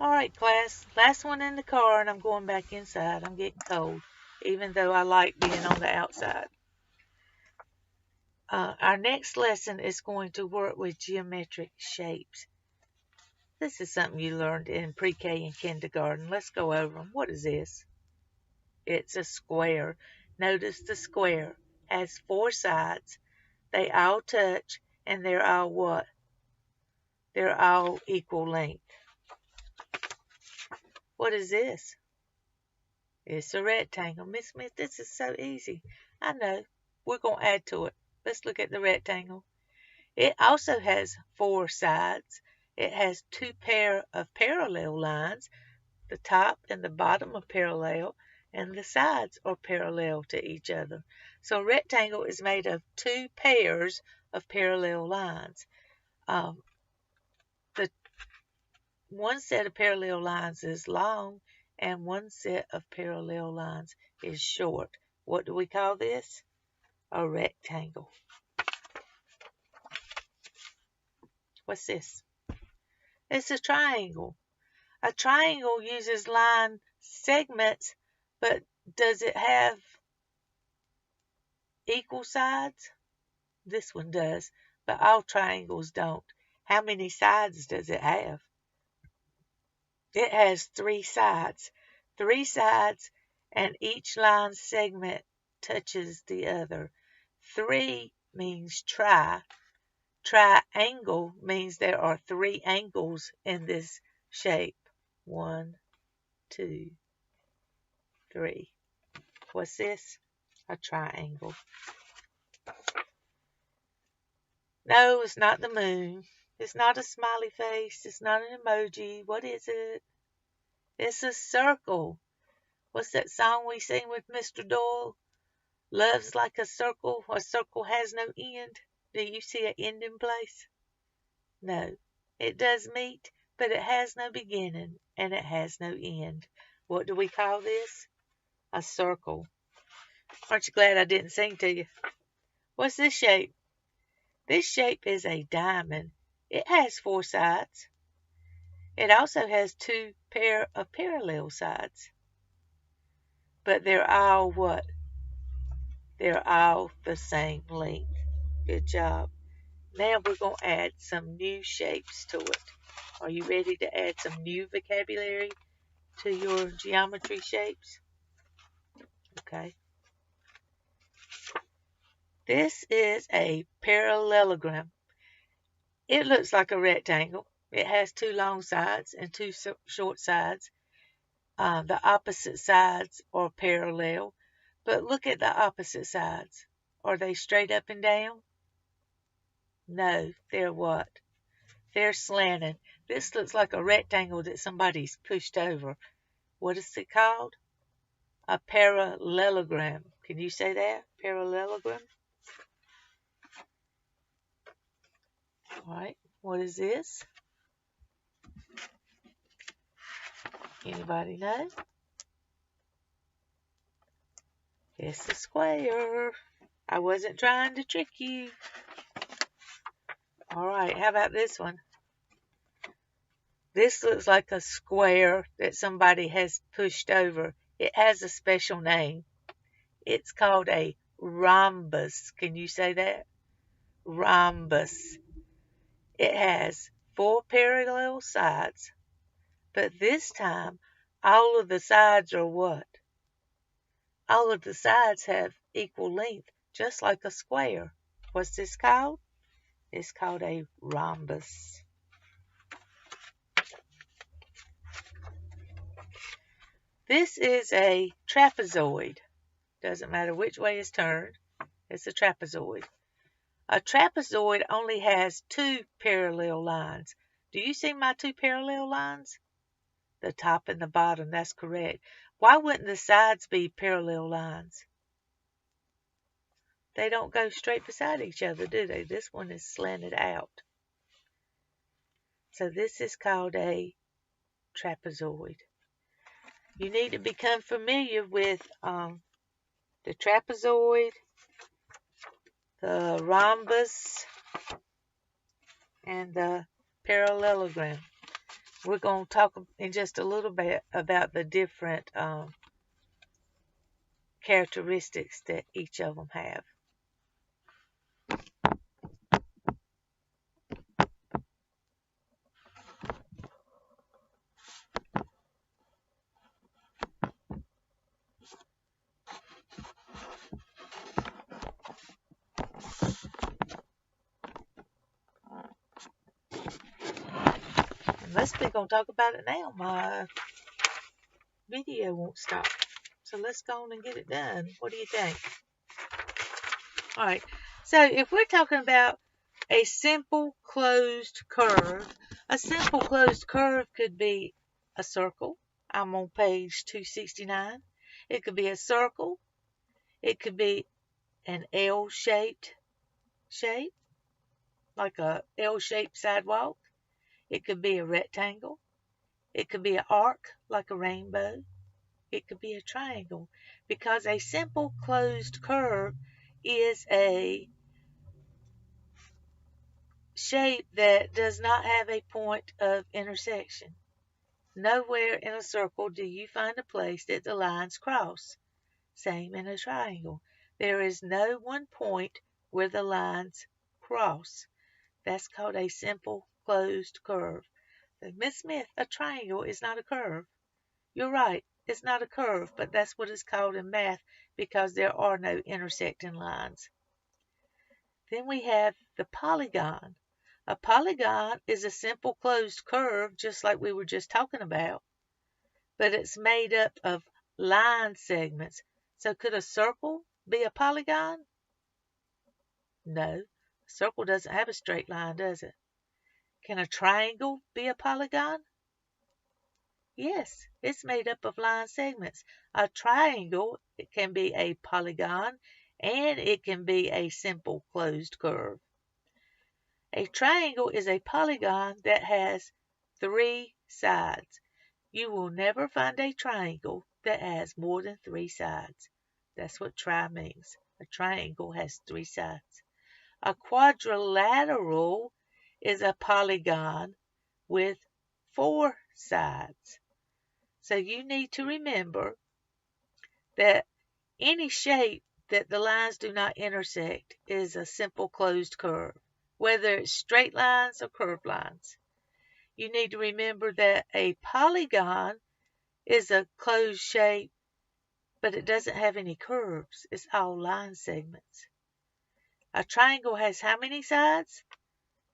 Alright, class. Last one in the car, and I'm going back inside. I'm getting cold, even though I like being on the outside. Our next lesson is going to work with geometric shapes. This is something you learned in pre-K and kindergarten. Let's go over them. What is this? It's a square. Notice the square has four sides. They all touch, and they're all what? They're all equal length. What is this? It's a rectangle. Miss Smith, this is so easy. I know. We're going to add to it. Let's look at the rectangle. It also has four sides. It has two pair of parallel lines. The top and the bottom are parallel, and the sides are parallel to each other. So a rectangle is made of two pairs of parallel lines. The one set of parallel lines is long, and one set of parallel lines is short. What do we call this? A rectangle. What's this? It's a triangle. A triangle uses line segments, but does it have equal sides? This one does, but all triangles don't. How many sides does it have? It has three sides. Three sides, and each line segment touches the other. Three means tri. Triangle means there are three angles in this shape. 1, 2, 3. What's this? A triangle. No, it's not the moon. It's not a smiley face. It's not an emoji. What is it? It's a circle. What's that song we sing with Mr. Doyle? Love's like a circle has no end. Do you see an ending place? No. It does meet, but it has no beginning, and it has no end. What do we call this? A circle. Aren't you glad I didn't sing to you? What's this shape? This shape is a diamond. It has four sides. It also has two pair of parallel sides. But they're all what? They're all the same length. Good job. Now we're going to add some new shapes to it. Are you ready to add some new vocabulary to your geometry shapes? Okay. This is a parallelogram. It looks like a rectangle. It has two long sides and two short sides. The opposite sides are parallel. But look at the opposite sides. Are they straight up and down? No, they're what? They're slanted. This looks like a rectangle that somebody's pushed over. What is it called? A parallelogram. Can you say that? Parallelogram? All right. What is this? Anybody know? It's a square. I wasn't trying to trick you. All right. How about this one? This looks like a square that somebody has pushed over. It has a special name. It's called a rhombus. Can you say that? Rhombus. It has four parallel sides, but this time all of the sides are what? All of the sides have equal length, just like a square. What's this called? It's called a rhombus. This is a trapezoid. Doesn't matter which way it's turned. It's a trapezoid. A trapezoid only has two parallel lines. Do you see my two parallel lines? The top and the bottom, that's correct. Why wouldn't the sides be parallel lines? They don't go straight beside each other, do they? This one is slanted out. So this is called a trapezoid. You need to become familiar with the trapezoid, the rhombus, and the parallelogram. we're going to talk in just a little bit about the different characteristics that each of them have. Unless we're going to talk about it now, my video won't stop. So let's go on and get it done. What do you think? All right. So if we're talking about a simple closed curve, a simple closed curve could be a circle. I'm on page 269. It could be a circle. It could be an L-shaped shape, like a L-shaped sidewalk. It could be a rectangle. It could be an arc, like a rainbow. It could be a triangle, because a simple closed curve is a shape that does not have a point of intersection. Nowhere in a circle do you find a place that the lines cross. Same in a triangle. There is no one point where the lines cross. That's called a simple closed curve. So, Miss Smith, a triangle is not a curve. You're right, it's not a curve, but that's what it's called in math because there are no intersecting lines. Then we have the polygon. A polygon is a simple closed curve, just like we were just talking about, but it's made up of line segments. So could a circle be a polygon? No, a circle doesn't have a straight line, does it? Can a triangle be a polygon? Yes, it's made up of line segments. A triangle, it can be a polygon, and it can be a simple closed curve. A triangle is a polygon that has 3 sides. You will never find a triangle that has more than 3 sides. That's what tri means. A triangle has 3 sides. A quadrilateral is a polygon with 4 sides. So you need to remember that any shape that the lines do not intersect is a simple closed curve, whether it's straight lines or curved lines. You need to remember that a polygon is a closed shape, but it doesn't have any curves. It's all line segments. A triangle has how many sides?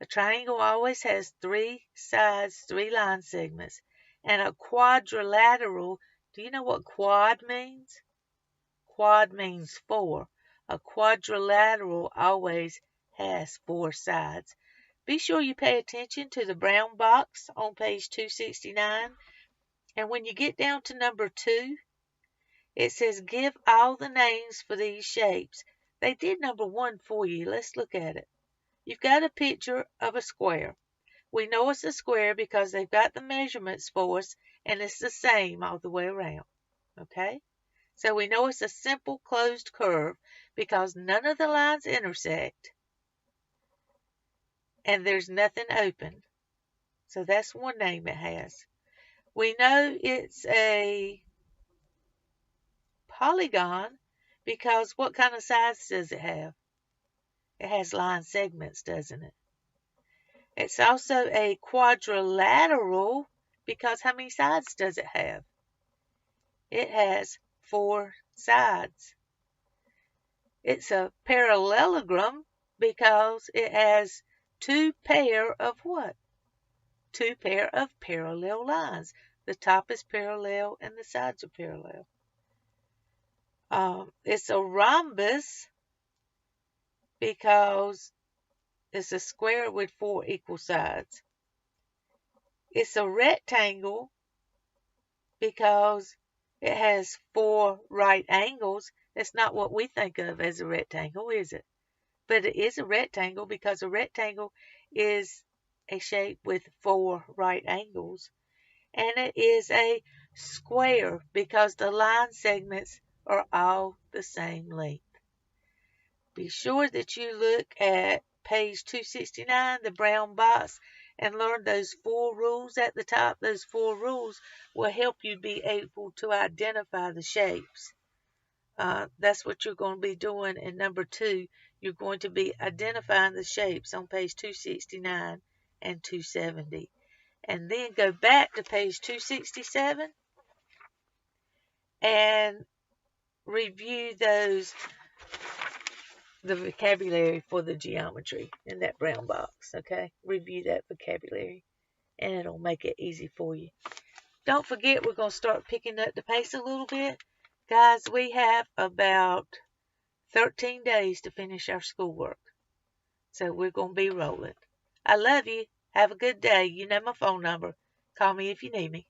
A triangle always has 3 sides, 3 line segments. And a quadrilateral, do you know what quad means? Quad means 4. A quadrilateral always has 4 sides. Be sure you pay attention to the brown box on page 269. And when you get down to number 2, it says give all the names for these shapes. They did number 1 for you. Let's look at it. You've got a picture of a square. We know it's a square because they've got the measurements for us, and it's the same all the way around. Okay? So we know it's a simple closed curve because none of the lines intersect, and there's nothing open. So that's one name it has. We know it's a polygon because what kind of sides does it have? It has line segments, doesn't it? It's also a quadrilateral because how many sides does it have? It has 4 sides. It's a parallelogram because it has 2 pair of what? 2 pair of parallel lines. The top is parallel and the sides are parallel. It's a rhombus because it's a square with 4 equal sides. It's a rectangle because it has 4 right angles. That's not what we think of as a rectangle, is it? But it is a rectangle because a rectangle is a shape with 4 right angles. And it is a square because the line segments are all the same length. Be sure that you look at page 269, the brown box, and learn those 4 rules at the top. Those 4 rules will help you be able to identify the shapes. That's what you're going to be doing in number 2. You're going to be identifying the shapes on page 269 and 270. And then go back to page 267 and review the vocabulary for the geometry in that brown box, okay? Review that vocabulary, and it'll make it easy for you. Don't forget, we're going to start picking up the pace a little bit. Guys, we have about 13 days to finish our schoolwork, so we're going to be rolling. I love you. Have a good day. You know my phone number. Call me if you need me.